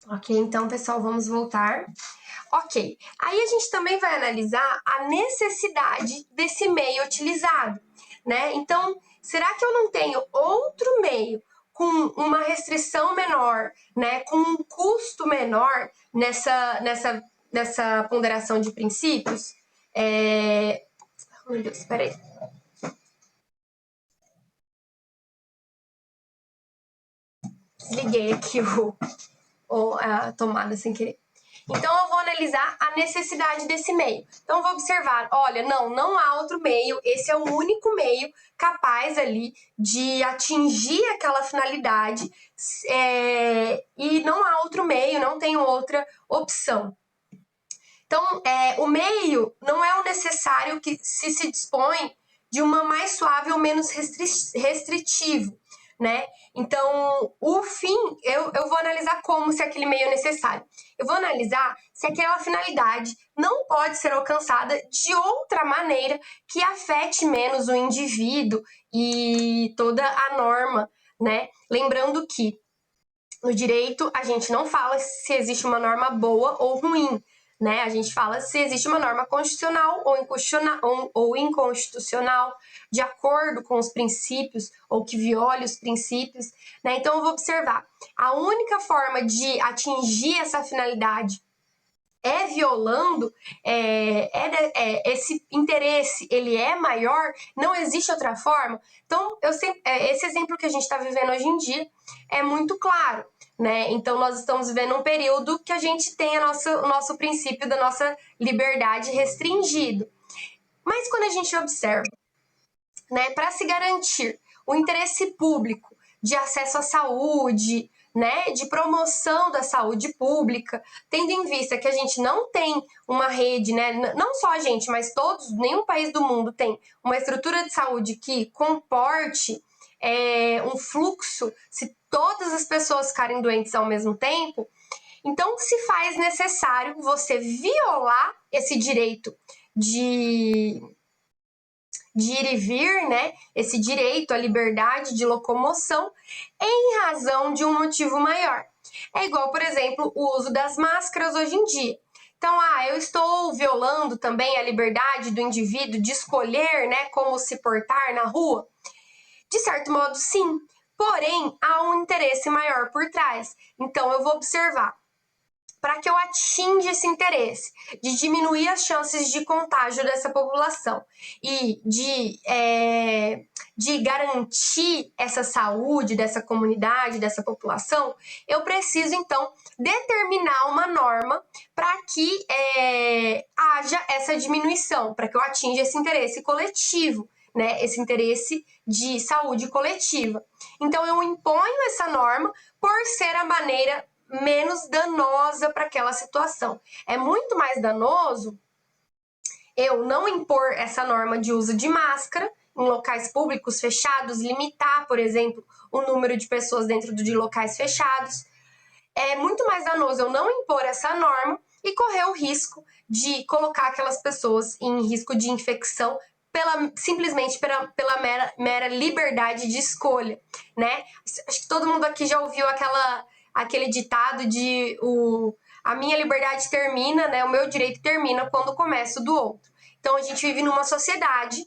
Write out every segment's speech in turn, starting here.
Ok, então, pessoal, vamos voltar. Ok, aí a gente também vai analisar a necessidade desse meio utilizado, né? Então, será que eu não tenho outro meio com uma restrição menor, né? Com um custo menor nessa ponderação de princípios? Meu Deus, peraí. Desliguei aqui a tomada sem querer. Então, eu vou analisar a necessidade desse meio. Então, eu vou observar, olha, não há outro meio, esse é o único meio capaz ali de atingir aquela finalidade e não há outro meio, não tem outra opção. Então, o meio não é o necessário que se dispõe de uma mais suave ou menos restritivo, né? Então, o fim, eu vou analisar como se aquele meio é necessário. Eu vou analisar se aquela finalidade não pode ser alcançada de outra maneira que afete menos o indivíduo e toda a norma, né? Lembrando que no direito a gente não fala se existe uma norma boa ou ruim, né? A gente fala se existe uma norma constitucional ou inconstitucional, de acordo com os princípios ou que viole os princípios, né? Então eu vou observar. A única forma de atingir essa finalidade violando esse interesse, ele é maior, não existe outra forma. Então, esse exemplo que a gente está vivendo hoje em dia é muito claro, né? Então, nós estamos vivendo um período que a gente tem o nosso princípio da nossa liberdade restringido. Mas quando a gente observa, né, para se garantir o interesse público de acesso à saúde, né, de promoção da saúde pública, tendo em vista que a gente não tem uma rede, né, não só a gente, mas todos, nenhum país do mundo tem uma estrutura de saúde que comporte um fluxo, se todas as pessoas ficarem doentes ao mesmo tempo, então se faz necessário você violar esse direito de ir e vir, né, esse direito à liberdade de locomoção em razão de um motivo maior. É igual, por exemplo, o uso das máscaras hoje em dia. Então, eu estou violando também a liberdade do indivíduo de escolher, né, como se portar na rua? De certo modo, sim. Porém, há um interesse maior por trás. Então, eu vou observar. Para que eu atinja esse interesse de diminuir as chances de contágio dessa população e de garantir essa saúde dessa comunidade, dessa população, eu preciso, então, determinar uma norma para que haja essa diminuição, para que eu atinja esse interesse coletivo, né? Esse interesse de saúde coletiva. Então, eu imponho essa norma por ser a maneira menos danosa para aquela situação. É muito mais danoso eu não impor essa norma de uso de máscara em locais públicos fechados, limitar, por exemplo, o número de pessoas dentro de locais fechados. É muito mais danoso eu não impor essa norma e correr o risco de colocar aquelas pessoas em risco de infecção simplesmente pela mera liberdade de escolha, né? Acho que todo mundo aqui já ouviu aquele ditado de a minha liberdade termina, né? O meu direito termina quando começa o do outro. Então a gente vive numa sociedade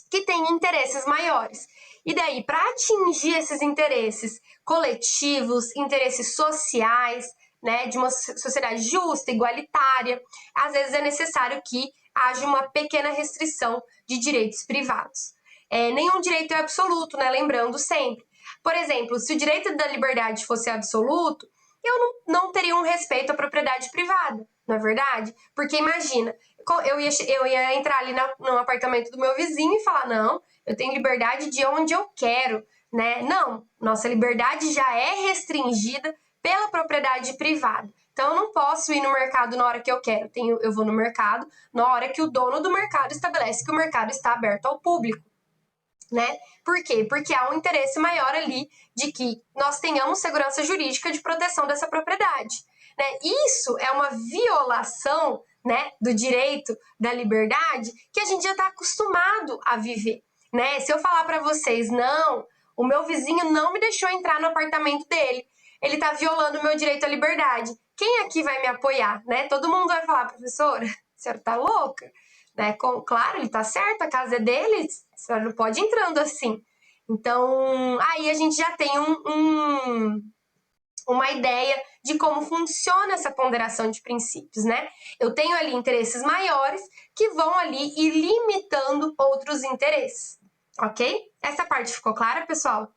que tem interesses maiores. E daí, para atingir esses interesses coletivos, interesses sociais, né, de uma sociedade justa, igualitária, às vezes é necessário que haja uma pequena restrição de direitos privados. Nenhum direito é absoluto, né? Lembrando sempre. Por exemplo, se o direito da liberdade fosse absoluto, eu não teria um respeito à propriedade privada, não é verdade? Porque imagina, eu ia entrar ali no apartamento do meu vizinho e falar, não, eu tenho liberdade de ir onde eu quero, né? Não, nossa liberdade já é restringida pela propriedade privada. Então, eu não posso ir no mercado na hora que eu quero. Eu vou no mercado na hora que o dono do mercado estabelece que o mercado está aberto ao público, né? Por quê? Porque há um interesse maior ali de que nós tenhamos segurança jurídica de proteção dessa propriedade, né? Isso é uma violação, né, do direito da liberdade que a gente já está acostumado a viver, né? Se eu falar para vocês, não, o meu vizinho não me deixou entrar no apartamento dele, ele tá violando o meu direito à liberdade. Quem aqui vai me apoiar, né? Todo mundo vai falar, professora, a senhora tá louca? Né? Claro, ele tá certo, a casa é dele, a senhora não pode ir entrando assim. Então, aí a gente já tem uma ideia de como funciona essa ponderação de princípios, né? Eu tenho ali interesses maiores que vão ali ir limitando outros interesses, ok? Essa parte ficou clara, pessoal?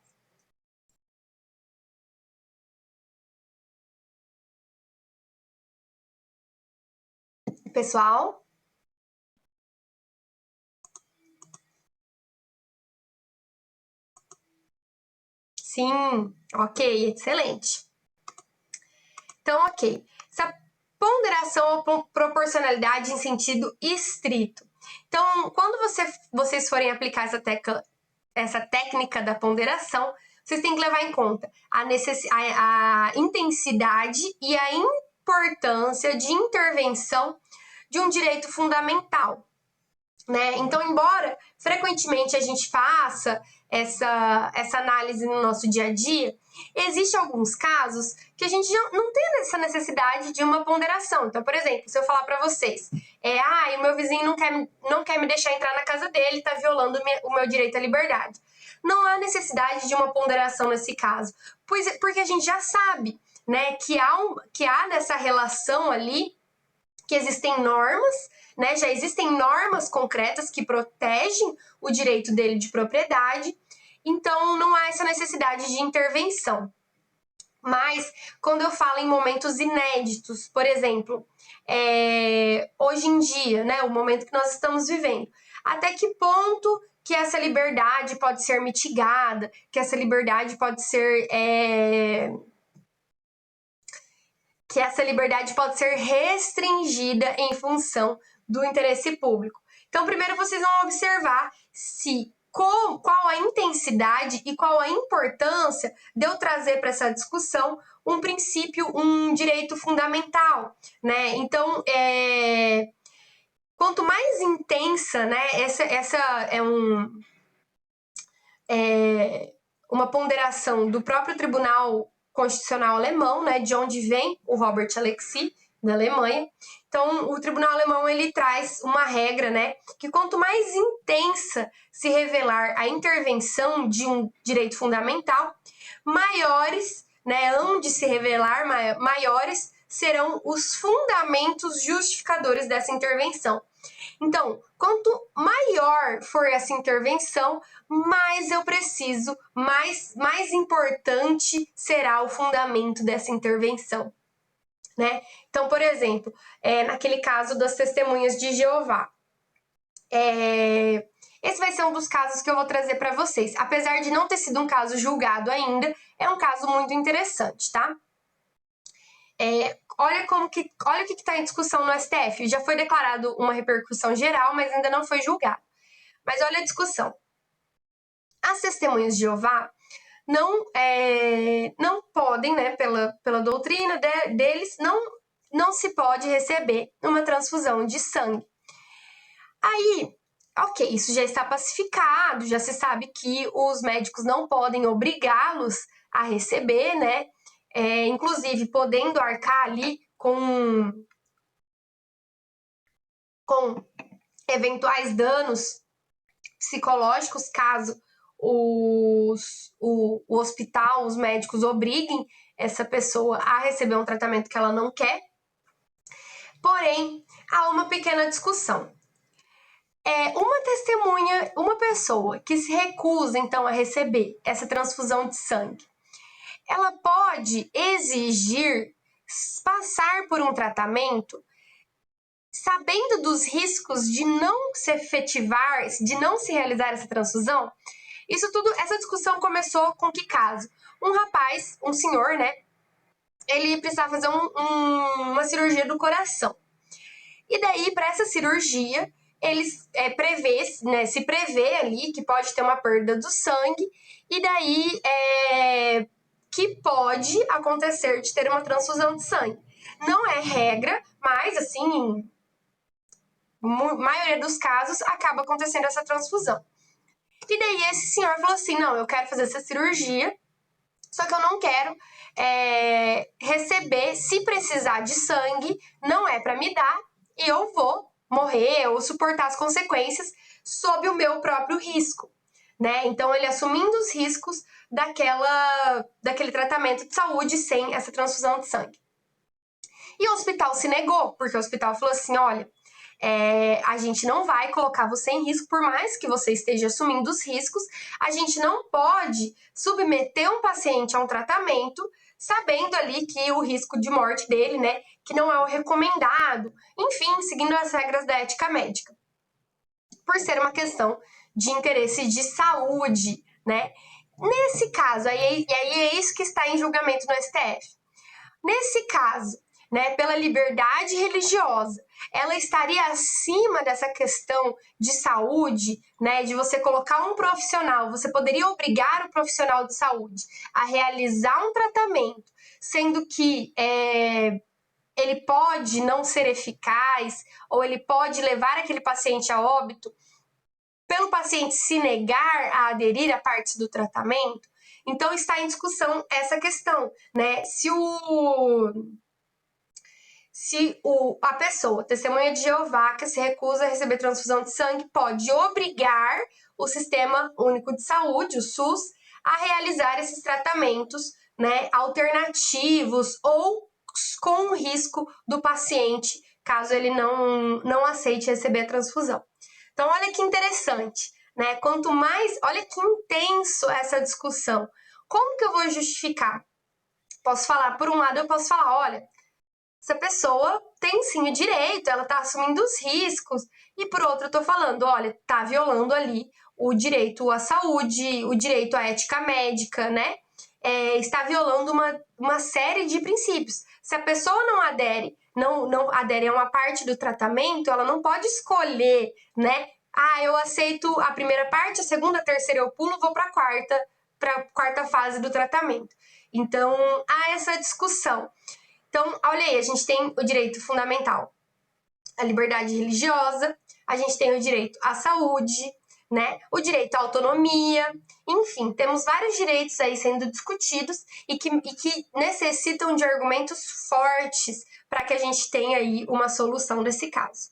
Pessoal? Sim, ok, excelente. Então, ok. Essa ponderação ou proporcionalidade em sentido estrito. Então, quando vocês forem aplicar essa técnica da ponderação, vocês têm que levar em conta a intensidade e a importância de intervenção de um direito fundamental, né? Então, embora frequentemente a gente faça essa análise no nosso dia a dia, existem alguns casos que a gente não tem essa necessidade de uma ponderação. Então, por exemplo, se eu falar para vocês, o meu vizinho não quer me deixar entrar na casa dele, está violando o meu direito à liberdade. Não há necessidade de uma ponderação nesse caso, porque a gente já sabe, né, que há nessa relação ali, que existem normas, né, já existem normas concretas que protegem o direito dele de propriedade, então não há essa necessidade de intervenção. Mas quando eu falo em momentos inéditos, por exemplo, hoje em dia, né, o momento que nós estamos vivendo, até que ponto que essa liberdade pode ser mitigada, que essa liberdade pode ser restringida em função do interesse público. Então, primeiro vocês vão observar qual a intensidade e qual a importância de eu trazer para essa discussão um princípio, um direito fundamental, né? Então, quanto mais intensa, né? Essa é uma ponderação do próprio Tribunal Constitucional Alemão, né? De onde vem o Robert Alexy, da Alemanha. Então, o Tribunal Alemão, ele traz uma regra, né, que quanto mais intensa se revelar a intervenção de um direito fundamental, maiores, né, onde se revelar, maiores serão os fundamentos justificadores dessa intervenção. Então, quanto maior for essa intervenção, mais eu preciso, mais importante será o fundamento dessa intervenção, né? Então, por exemplo, naquele caso das testemunhas de Jeová, esse vai ser um dos casos que eu vou trazer para vocês. Apesar de não ter sido um caso julgado ainda, é um caso muito interessante, tá? Olha o que está em discussão no STF. Já foi declarado uma repercussão geral, mas ainda não foi julgado. Mas olha a discussão. As testemunhas de Jeová não podem, né, pela doutrina deles, não se pode receber uma transfusão de sangue. Aí, ok, isso já está pacificado, já se sabe que os médicos não podem obrigá-los a receber, né? Inclusive podendo arcar ali com eventuais danos psicológicos, caso o hospital, os médicos obriguem essa pessoa a receber um tratamento que ela não quer. Porém, há uma pequena discussão. Uma testemunha, uma pessoa que se recusa, então, a receber essa transfusão de sangue, ela pode exigir passar por um tratamento sabendo dos riscos de não se efetivar, de não se realizar essa transfusão? Essa discussão começou com que caso? Um rapaz, um senhor, né? Ele precisava fazer uma cirurgia do coração. E daí, para essa cirurgia, eles se prevê ali que pode ter uma perda do sangue, e daí que pode acontecer de ter uma transfusão de sangue. Não é regra, mas assim, maioria dos casos acaba acontecendo essa transfusão. E daí esse senhor falou assim, não, eu quero fazer essa cirurgia, só que eu não quero receber, se precisar de sangue, não é para me dar e eu vou morrer ou suportar as consequências sob o meu próprio risco, né? Então, ele assumindo os riscos daquele tratamento de saúde sem essa transfusão de sangue. E o hospital se negou, porque o hospital falou assim, olha, a gente não vai colocar você em risco, por mais que você esteja assumindo os riscos, a gente não pode submeter um paciente a um tratamento sabendo ali que o risco de morte dele, né, que não é o recomendado, enfim, seguindo as regras da ética médica. Por ser uma questão de interesse de saúde, né? Nesse caso, aí é isso que está em julgamento no STF. Nesse caso, né, pela liberdade religiosa, ela estaria acima dessa questão de saúde, né, de você colocar um profissional, você poderia obrigar o profissional de saúde a realizar um tratamento, sendo que ele pode não ser eficaz ou ele pode levar aquele paciente a óbito, pelo paciente se negar a aderir a partes do tratamento. Então está em discussão essa questão, né? Se a pessoa, testemunha de Jeová, que se recusa a receber transfusão de sangue, pode obrigar o Sistema Único de Saúde, o SUS, a realizar esses tratamentos, né, alternativos ou com o risco do paciente, caso ele não aceite receber a transfusão. Então, olha que interessante, né? Quanto mais, olha que intenso essa discussão. Como que eu vou justificar? Posso falar, por um lado, eu posso falar, olha, essa pessoa tem sim o direito, ela está assumindo os riscos, e por outro eu tô falando, olha, tá violando ali o direito à saúde, o direito à ética médica, né? Está violando uma série de princípios. Se a pessoa não adere a uma parte do tratamento, ela não pode escolher, né? Eu aceito a primeira parte, a segunda, a terceira eu pulo, vou para a quarta fase do tratamento. Então, há essa discussão. Então, olha aí, a gente tem o direito fundamental à liberdade religiosa, a gente tem o direito à saúde, né? O direito à autonomia, enfim, temos vários direitos aí sendo discutidos e que necessitam de argumentos fortes para que a gente tenha aí uma solução desse caso.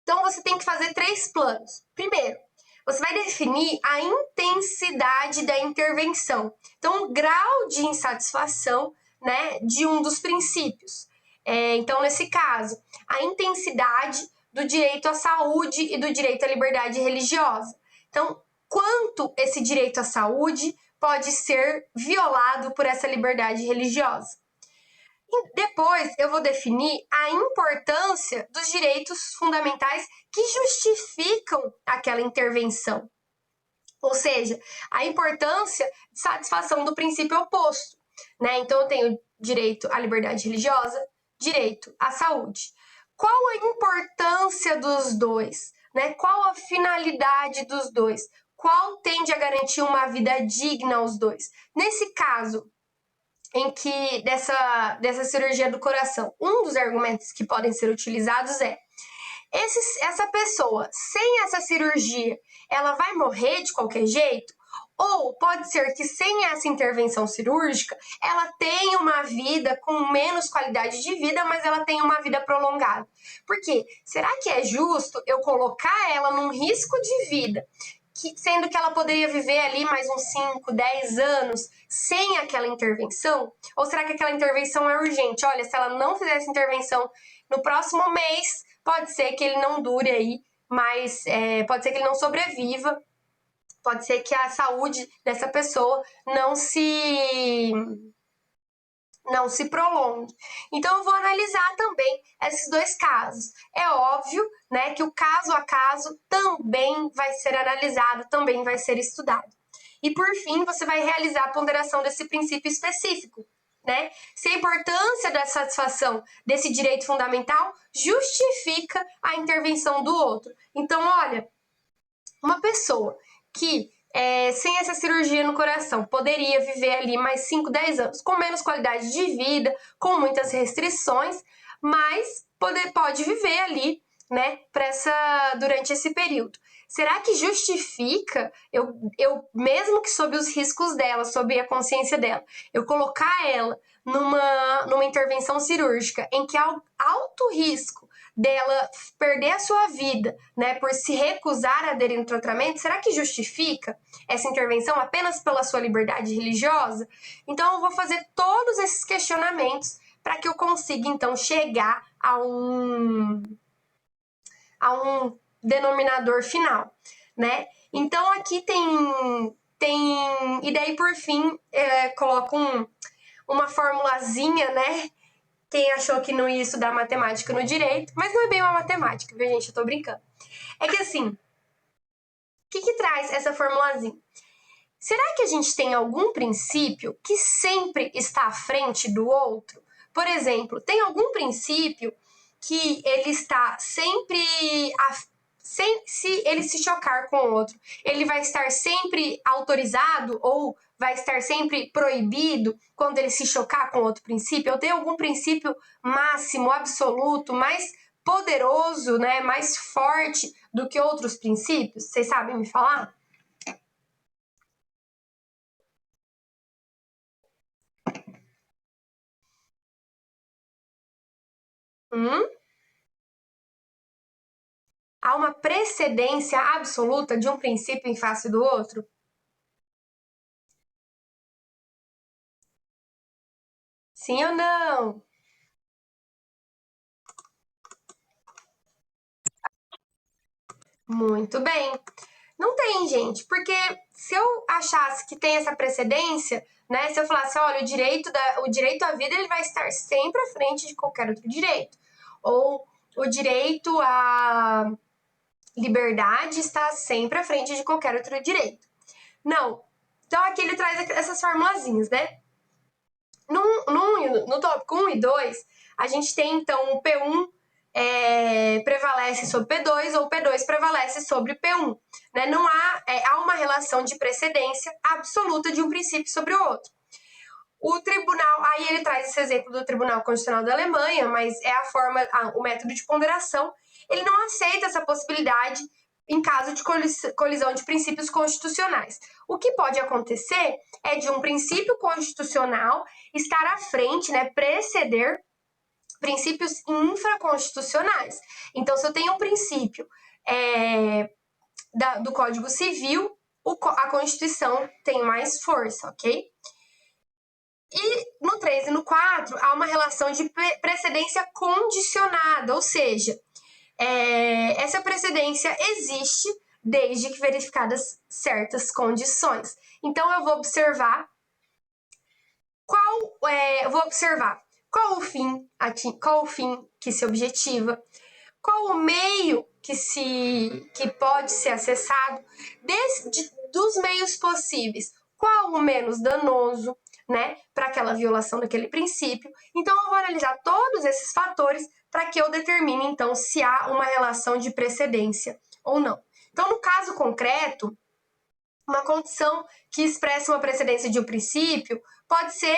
Então, você tem que fazer 3 planos. Primeiro, você vai definir a intensidade da intervenção. Então, o grau de insatisfação, né, de um dos princípios. Então, nesse caso, a intensidade do direito à saúde e do direito à liberdade religiosa. Então, quanto esse direito à saúde pode ser violado por essa liberdade religiosa? E depois eu vou definir a importância dos direitos fundamentais que justificam aquela intervenção. Ou seja, a importância de satisfação do princípio oposto, né? Então eu tenho direito à liberdade religiosa, direito à saúde. Qual a importância dos dois, né? Qual a finalidade dos dois? Qual tende a garantir uma vida digna aos dois? Nesse caso, em que dessa cirurgia do coração, um dos argumentos que podem ser utilizados essa pessoa, sem essa cirurgia, ela vai morrer de qualquer jeito? Ou pode ser que sem essa intervenção cirúrgica, ela tenha uma vida com menos qualidade de vida, mas ela tenha uma vida prolongada. Por quê? Será que é justo eu colocar ela num risco de vida, sendo que ela poderia viver ali mais uns 5, 10 anos sem aquela intervenção? Ou será que aquela intervenção é urgente? Olha, se ela não fizer essa intervenção no próximo mês, pode ser que ele não dure aí, mas pode ser que ele não sobreviva, pode ser que a saúde dessa pessoa não se prolongue. Então, eu vou analisar também esses 2 casos. É óbvio, né, que o caso a caso também vai ser analisado, também vai ser estudado. E, por fim, você vai realizar a ponderação desse princípio específico, né? Se a importância da satisfação desse direito fundamental justifica a intervenção do outro. Então, olha, uma pessoa que sem essa cirurgia no coração poderia viver ali mais 5, 10 anos com menos qualidade de vida, com muitas restrições, mas pode viver ali, né, durante esse período. Será que justifica eu mesmo que sob os riscos dela, sob a consciência dela, eu colocar ela numa intervenção cirúrgica em que há alto risco dela perder a sua vida, né, por se recusar a aderir no tratamento? Será que justifica essa intervenção apenas pela sua liberdade religiosa? Então eu vou fazer todos esses questionamentos para que eu consiga então chegar a um denominador final, né? Então aqui tem e daí por fim coloco uma formulazinha, né? Quem achou que não ia estudar matemática no direito, mas não é bem uma matemática, viu, gente? Eu tô brincando. É que assim, o que traz essa formulazinha? Será que a gente tem algum princípio que sempre está à frente do outro? Por exemplo, tem algum princípio que ele está sempre se ele se chocar com o outro, ele vai estar sempre autorizado ou vai estar sempre proibido quando ele se chocar com outro princípio? Eu tenho algum princípio máximo, absoluto, mais poderoso, né, mais forte do que outros princípios? Vocês sabem me falar? Há uma precedência absoluta de um princípio em face do outro? Sim ou não? Muito bem. Não tem, gente, porque se eu achasse que tem essa precedência, né? Se eu falasse, olha, o direito à vida ele vai estar sempre à frente de qualquer outro direito. Ou o direito à liberdade está sempre à frente de qualquer outro direito. Não. Então aqui ele traz essas formulazinhas, né? No tópico 1 e 2, a gente tem então o P1 prevalece sobre P2 ou P2 prevalece sobre P1. Né? Não há uma relação de precedência absoluta de um princípio sobre o outro. O tribunal, aí ele traz esse exemplo do Tribunal Constitucional da Alemanha, mas é o método de ponderação, ele não aceita essa possibilidade em caso de colisão de princípios constitucionais. O que pode acontecer é de um princípio constitucional estar à frente, né, preceder princípios infraconstitucionais. Então, se eu tenho um princípio do Código Civil, a Constituição tem mais força, ok? E no 3 e no 4, há uma relação de precedência condicionada, ou seja, essa precedência existe desde que verificadas certas condições. Então, eu vou observar qual o fim que se objetiva, qual o meio que pode ser acessado, dos meios possíveis, qual o menos danoso, né, para aquela violação daquele princípio. Então, eu vou analisar todos esses fatores para que eu determine, então, se há uma relação de precedência ou não. Então, no caso concreto, uma condição que expressa uma precedência de um princípio pode ser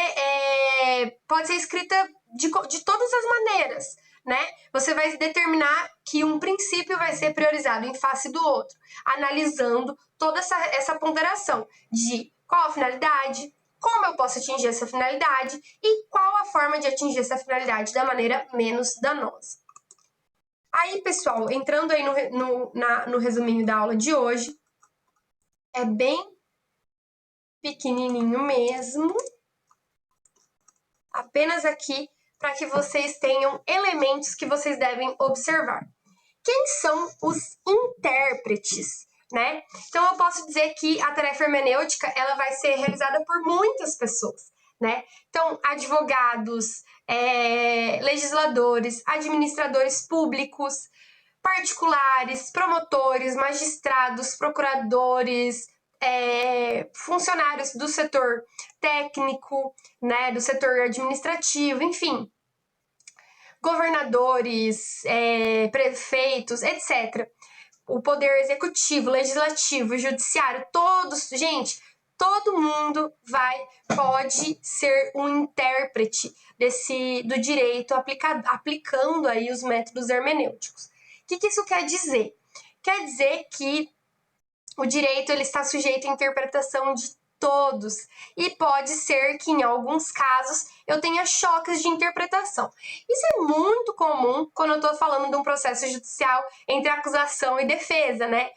escrita de todas as maneiras, né? Você vai determinar que um princípio vai ser priorizado em face do outro, analisando toda essa ponderação de qual a finalidade, como eu posso atingir essa finalidade e qual a forma de atingir essa finalidade da maneira menos danosa. Aí, pessoal, entrando aí no resuminho da aula de hoje, é bem pequenininho mesmo, apenas aqui para que vocês tenham elementos que vocês devem observar. Quem são os intérpretes, né? Então eu posso dizer que a tarefa hermenêutica ela vai ser realizada por muitas pessoas, né? Então advogados, legisladores, administradores públicos, particulares, promotores, magistrados, procuradores, funcionários do setor técnico, né, do setor administrativo, enfim, governadores, prefeitos, etc. O poder executivo, legislativo, judiciário, todos, gente, todo mundo pode ser um intérprete do direito aplicando aí os métodos hermenêuticos. O que isso quer dizer? Quer dizer que o direito ele está sujeito à interpretação de todos e pode ser que em alguns casos eu tenha choques de interpretação. Isso é muito comum quando eu estou falando de um processo judicial entre acusação e defesa, né?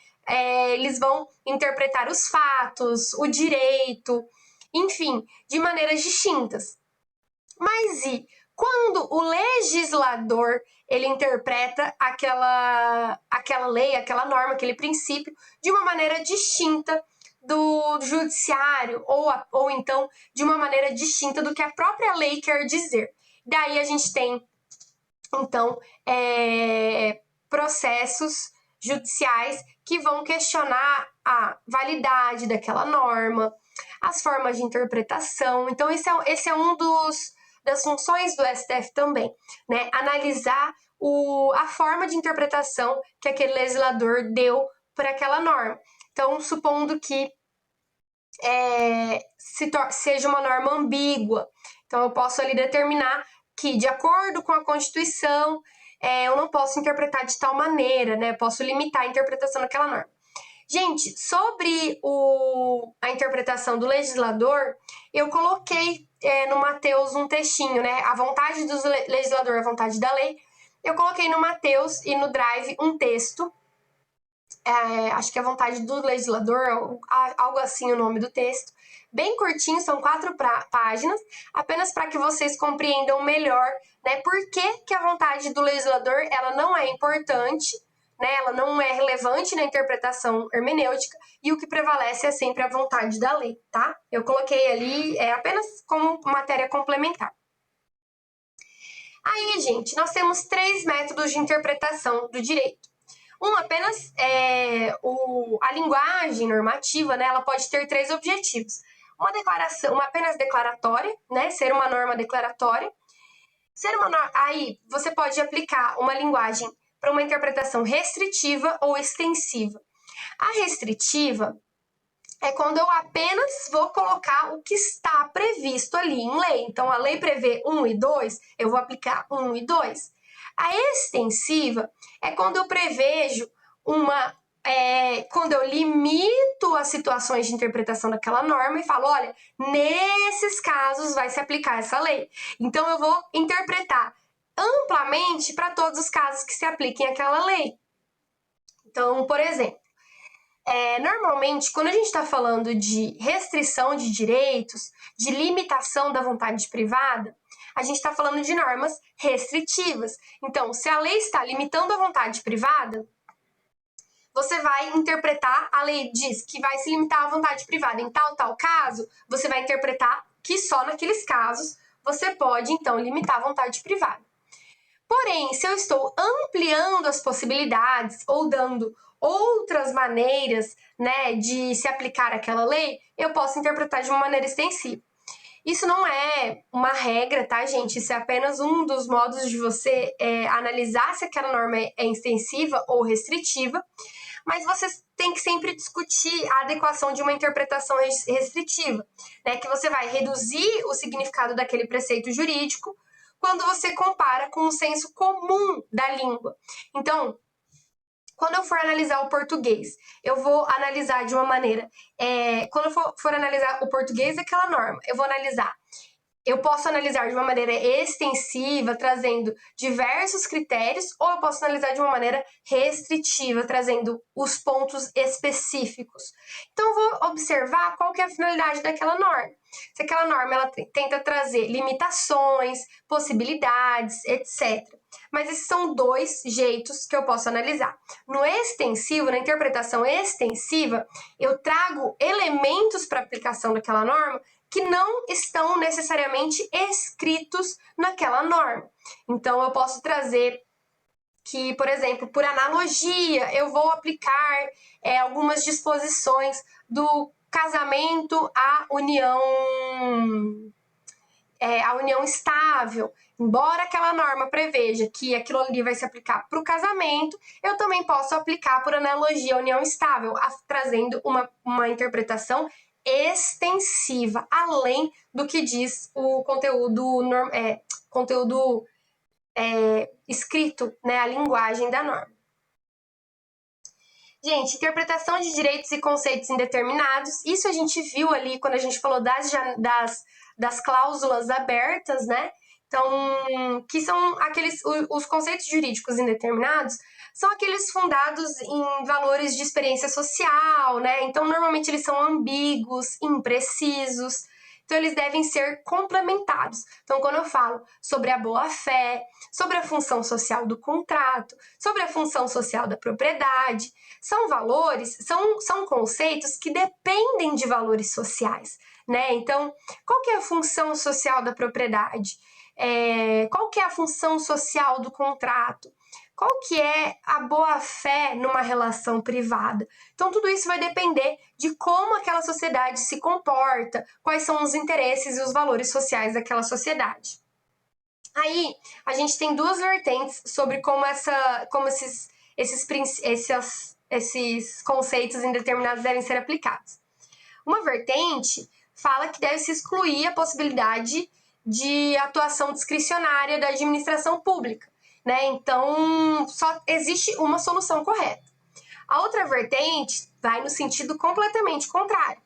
Eles vão interpretar os fatos, o direito, enfim, de maneiras distintas. Mas e quando o legislador ele interpreta aquela lei, aquela norma, aquele princípio de uma maneira distinta do judiciário ou então de uma maneira distinta do que a própria lei quer dizer. Daí a gente tem, então, processos judiciais que vão questionar a validade daquela norma, as formas de interpretação. Então, esse é um das funções do STF também, né? Analisar a forma de interpretação que aquele legislador deu para aquela norma. Então, supondo que seja uma norma ambígua, então eu posso ali determinar que, de acordo com a Constituição, eu não posso interpretar de tal maneira, né? Eu posso limitar a interpretação daquela norma. Gente, sobre a interpretação do legislador, eu coloquei no Mateus um textinho, né? A vontade do legislador, a vontade da lei. Eu coloquei no Mateus e no Drive um texto, acho que é a vontade do legislador, algo assim o nome do texto. Bem curtinho, são 4 páginas, apenas para que vocês compreendam melhor, né? Por que a vontade do legislador ela não é importante, né? Ela não é relevante na interpretação hermenêutica e o que prevalece é sempre a vontade da lei, tá? Eu coloquei ali apenas como matéria complementar. Aí, gente, nós temos 3 métodos de interpretação do direito. Apenas a linguagem normativa, né? Ela pode ter 3 objetivos. Uma declaração, apenas declaratória, né? Ser uma norma declaratória. Aí você pode aplicar uma linguagem para uma interpretação restritiva ou extensiva. A restritiva é quando eu apenas vou colocar o que está previsto ali em lei. Então, a lei prevê 1 e 2, eu vou aplicar 1 e 2. A extensiva é quando eu prevejo quando eu limito as situações de interpretação daquela norma e falo, olha, nesses casos vai se aplicar essa lei. Então, eu vou interpretar amplamente para todos os casos que se apliquem àquela lei. Então, por exemplo, normalmente, quando a gente está falando de restrição de direitos, de limitação da vontade privada, a gente está falando de normas restritivas. Então, se a lei está limitando a vontade privada, você vai interpretar, a lei diz que vai se limitar a vontade privada em tal caso, você vai interpretar que só naqueles casos você pode, então, limitar a vontade privada. Porém, se eu estou ampliando as possibilidades ou dando outras maneiras, né, de se aplicar aquela lei, eu posso interpretar de uma maneira extensiva. Isso não é uma regra, tá, gente? Isso é apenas um dos modos de você analisar se aquela norma é extensiva ou restritiva, mas você tem que sempre discutir a adequação de uma interpretação restritiva, né? Que você vai reduzir o significado daquele preceito jurídico quando você compara com o senso comum da língua. Então, quando eu for analisar o português, eu vou analisar de uma maneira... quando eu for analisar o português daquela norma, eu posso analisar de uma maneira extensiva, trazendo diversos critérios, ou eu posso analisar de uma maneira restritiva, trazendo os pontos específicos. Então, eu vou observar qual que é a finalidade daquela norma. Se aquela norma ela tenta trazer limitações, possibilidades, etc. Mas esses são 2 jeitos que eu posso analisar. No extensivo, na interpretação extensiva, eu trago elementos para aplicação daquela norma que não estão necessariamente escritos naquela norma. Então, eu posso trazer que, por exemplo, por analogia, eu vou aplicar algumas disposições do casamento à união estável. Embora aquela norma preveja que aquilo ali vai se aplicar para o casamento, eu também posso aplicar por analogia à união estável, trazendo uma interpretação extensiva, além do que diz o conteúdo escrito, né, a linguagem da norma. Gente, interpretação de direitos e conceitos indeterminados, isso a gente viu ali quando a gente falou das cláusulas abertas, né? Então, que são os conceitos jurídicos indeterminados, são aqueles fundados em valores de experiência social, né? Então, normalmente eles são ambíguos, imprecisos, então eles devem ser complementados. Então, quando eu falo sobre a boa-fé, sobre a função social do contrato, sobre a função social da propriedade, são valores, são conceitos que dependem de valores sociais, né? Então, qual que é a função social da propriedade? Qual que é a função social do contrato? Qual que é a boa-fé numa relação privada? Então, tudo isso vai depender de como aquela sociedade se comporta, quais são os interesses e os valores sociais daquela sociedade. Aí, a gente tem duas vertentes sobre como esses conceitos indeterminados devem ser aplicados. Uma vertente fala que deve se excluir a possibilidade de atuação discricionária da administração pública, né? Então, só existe uma solução correta. A outra vertente vai no sentido completamente contrário,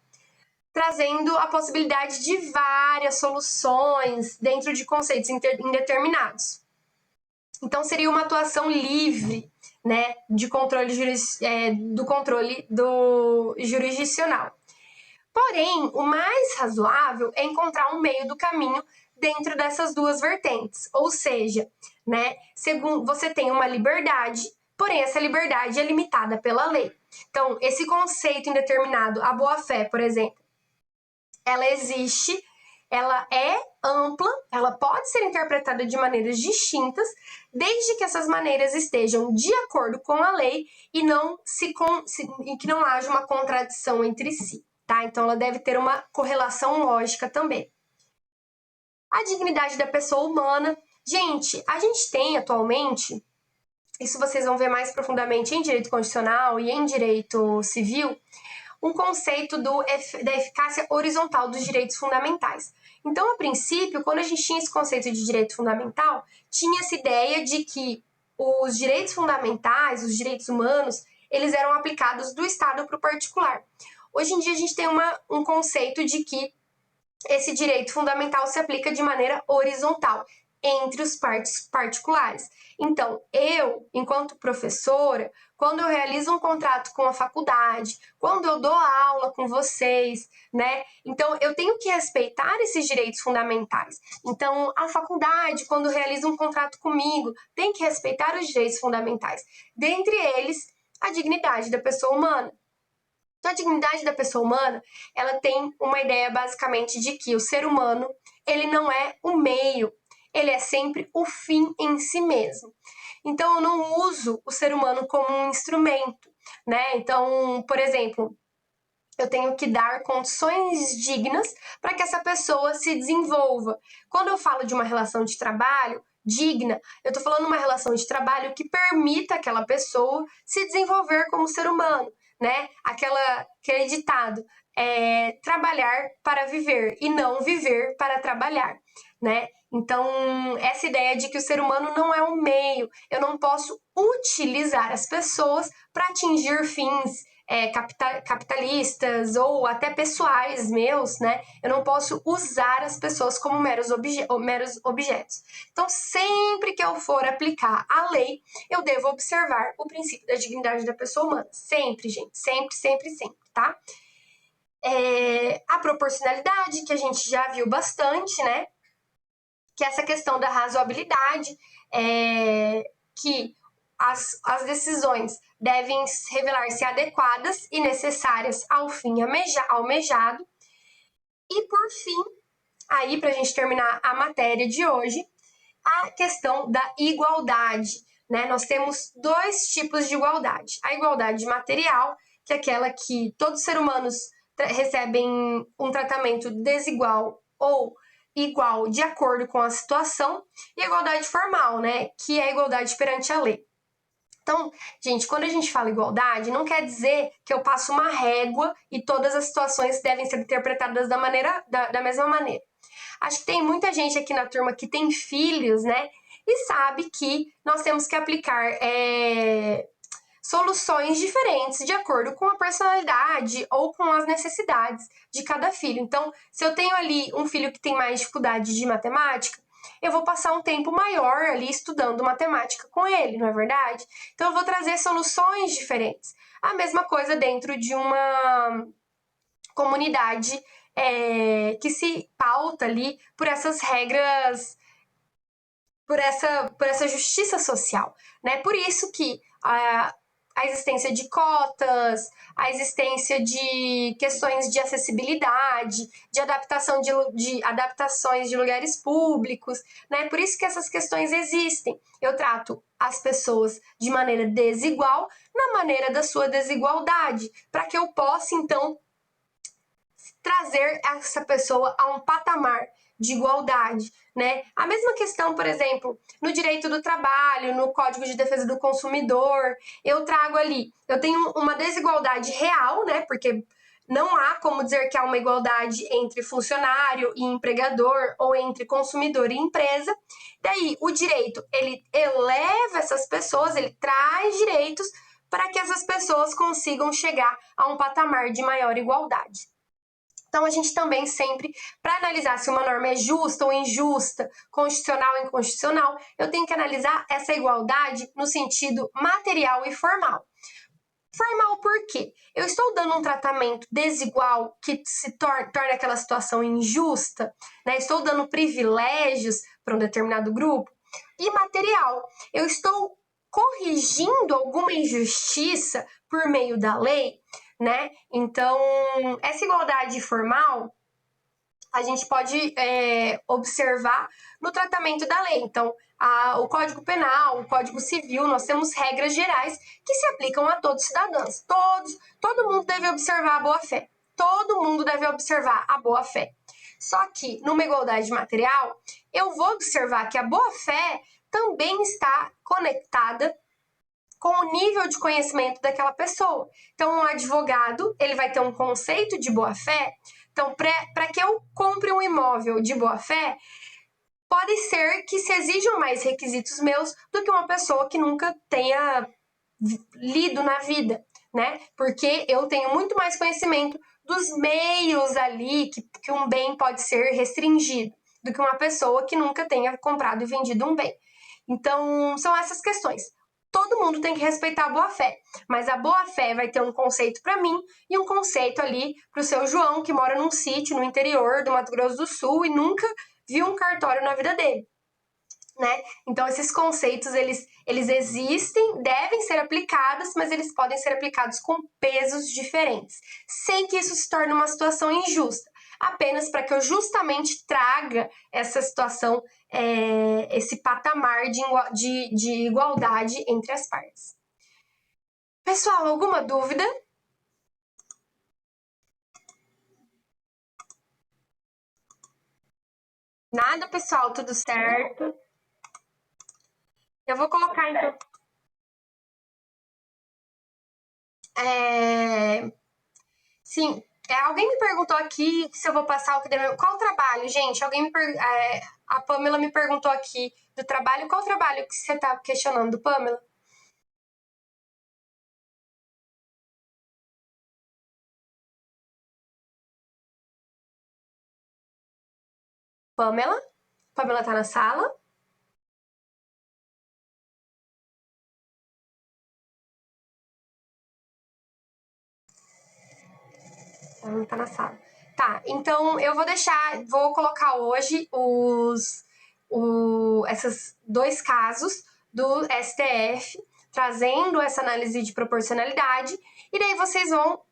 trazendo a possibilidade de várias soluções dentro de conceitos indeterminados. Então, seria uma atuação livre, né, do controle jurisdicional. Porém, o mais razoável é encontrar um meio do caminho dentro dessas duas vertentes. Ou seja, né, você tem uma liberdade, porém essa liberdade é limitada pela lei. Então, esse conceito indeterminado, a boa-fé, por exemplo, ela existe, ela é ampla, ela pode ser interpretada de maneiras distintas, desde que essas maneiras estejam de acordo com a lei e que não haja uma contradição entre si. Tá? Então, ela deve ter uma correlação lógica também. A dignidade da pessoa humana. Gente, a gente tem atualmente, isso vocês vão ver mais profundamente em direito constitucional e em direito civil, um conceito da eficácia horizontal dos direitos fundamentais. Então, a princípio, quando a gente tinha esse conceito de direito fundamental, tinha essa ideia de que os direitos fundamentais, os direitos humanos, eles eram aplicados do Estado para o particular. Hoje em dia, a gente tem um conceito de que esse direito fundamental se aplica de maneira horizontal entre os particulares. Então, eu, enquanto professora, quando eu realizo um contrato com a faculdade, quando eu dou aula com vocês, né? Então, eu tenho que respeitar esses direitos fundamentais. Então, a faculdade, quando realiza um contrato comigo, tem que respeitar os direitos fundamentais. Dentre eles, a dignidade da pessoa humana. Então, a dignidade da pessoa humana, ela tem uma ideia basicamente de que o ser humano, ele não é o meio, ele é sempre o fim em si mesmo. Então, eu não uso o ser humano como um instrumento, né? Então, por exemplo, eu tenho que dar condições dignas para que essa pessoa se desenvolva. Quando eu falo de uma relação de trabalho digna, eu estou falando de uma relação de trabalho que permita aquela pessoa se desenvolver como ser humano, né? Aquele ditado, trabalhar para viver e não viver para trabalhar, né? Então, essa ideia de que o ser humano não é um meio, eu não posso utilizar as pessoas para atingir fins capitalistas ou até pessoais meus, né? Eu não posso usar as pessoas como meros objetos. Então, sempre que eu for aplicar a lei, eu devo observar o princípio da dignidade da pessoa humana. Sempre, gente. Sempre, sempre, sempre, tá? A proporcionalidade, que a gente já viu bastante, né? Que é essa questão da razoabilidade, que as decisões devem revelar-se adequadas e necessárias ao fim almejado. E, por fim, aí, para a gente terminar a matéria de hoje, a questão da igualdade, né? Nós temos dois tipos de igualdade. A igualdade material, que é aquela que todos os seres humanos recebem um tratamento desigual ou igual de acordo com a situação, e a igualdade formal, né? Que é a igualdade perante a lei. Então, gente, quando a gente fala igualdade, não quer dizer que eu passo uma régua e todas as situações devem ser interpretadas da mesma maneira. Acho que tem muita gente aqui na turma que tem filhos, né? E sabe que nós temos que aplicar soluções diferentes de acordo com a personalidade ou com as necessidades de cada filho. Então, se eu tenho ali um filho que tem mais dificuldade de matemática, eu vou passar um tempo maior ali estudando matemática com ele, não é verdade? Então, eu vou trazer soluções diferentes. A mesma coisa dentro de uma comunidade que se pauta ali por essas regras, por essa justiça social, né? Por isso que a existência de cotas, a existência de questões de acessibilidade, de adaptação de adaptações de lugares públicos, né? Por isso que essas questões existem. Eu trato as pessoas de maneira desigual, na maneira da sua desigualdade, para que eu possa, então, trazer essa pessoa a um patamar de igualdade, né? A mesma questão, por exemplo, no direito do trabalho, no Código de Defesa do Consumidor, eu trago ali, eu tenho uma desigualdade real, né? Porque não há como dizer que há uma igualdade entre funcionário e empregador ou entre consumidor e empresa. Daí, o direito, ele eleva essas pessoas, ele traz direitos para que essas pessoas consigam chegar a um patamar de maior igualdade. Então, a gente também sempre, para analisar se uma norma é justa ou injusta, constitucional ou inconstitucional, eu tenho que analisar essa igualdade no sentido material e formal. Formal por quê? Eu estou dando um tratamento desigual que se torna aquela situação injusta, né? Estou dando privilégios para um determinado grupo. E material, eu estou corrigindo alguma injustiça por meio da lei, né? Então, essa igualdade formal a gente pode observar no tratamento da lei. Então, o Código Penal, o Código Civil, nós temos regras gerais que se aplicam a todos os cidadãos. Todo mundo deve observar a boa-fé. Todo mundo deve observar a boa-fé. Só que, numa igualdade material, eu vou observar que a boa-fé também está conectada com o nível de conhecimento daquela pessoa. Então, um advogado, ele vai ter um conceito de boa-fé. Então, para que eu compre um imóvel de boa-fé, pode ser que se exijam mais requisitos meus do que uma pessoa que nunca tenha lido na vida, né? Porque eu tenho muito mais conhecimento dos meios ali que um bem pode ser restringido do que uma pessoa que nunca tenha comprado e vendido um bem. Então, são essas questões. Todo mundo tem que respeitar a boa-fé, mas a boa-fé vai ter um conceito para mim e um conceito ali para o seu João, que mora num sítio no interior do Mato Grosso do Sul e nunca viu um cartório na vida dele, né? Então, esses conceitos, eles existem, devem ser aplicados, mas eles podem ser aplicados com pesos diferentes, sem que isso se torne uma situação injusta, apenas para que eu justamente traga essa situação, esse patamar de igualdade entre as partes. Pessoal, alguma dúvida? Nada, pessoal, tudo certo. Eu vou colocar, então, é, sim, alguém me perguntou aqui se eu vou passar o que deve... Qual trabalho, gente? A Pamela me perguntou aqui do trabalho. Qual trabalho que você está questionando, Pamela? Pamela? Pamela tá na sala? Ela não tá na sala. Tá, então eu vou colocar hoje esses dois casos do STF, trazendo essa análise de proporcionalidade, e daí vocês vão,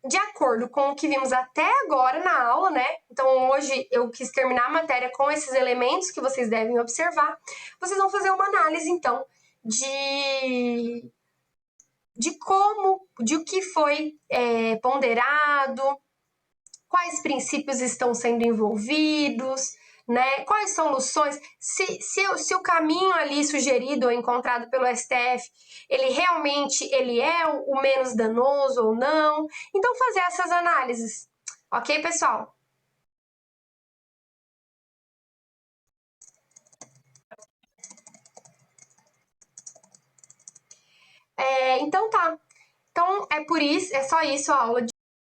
de acordo com o que vimos até agora na aula, né? Então hoje eu quis terminar a matéria com esses elementos que vocês devem observar. Vocês vão fazer uma análise, então, de o que foi ponderado, quais princípios estão sendo envolvidos, né? Quais soluções, se o caminho ali sugerido ou encontrado pelo STF, ele realmente ele é o menos danoso ou não. Então, fazer essas análises. Ok, pessoal? Então tá. Então é por isso, é só isso a aula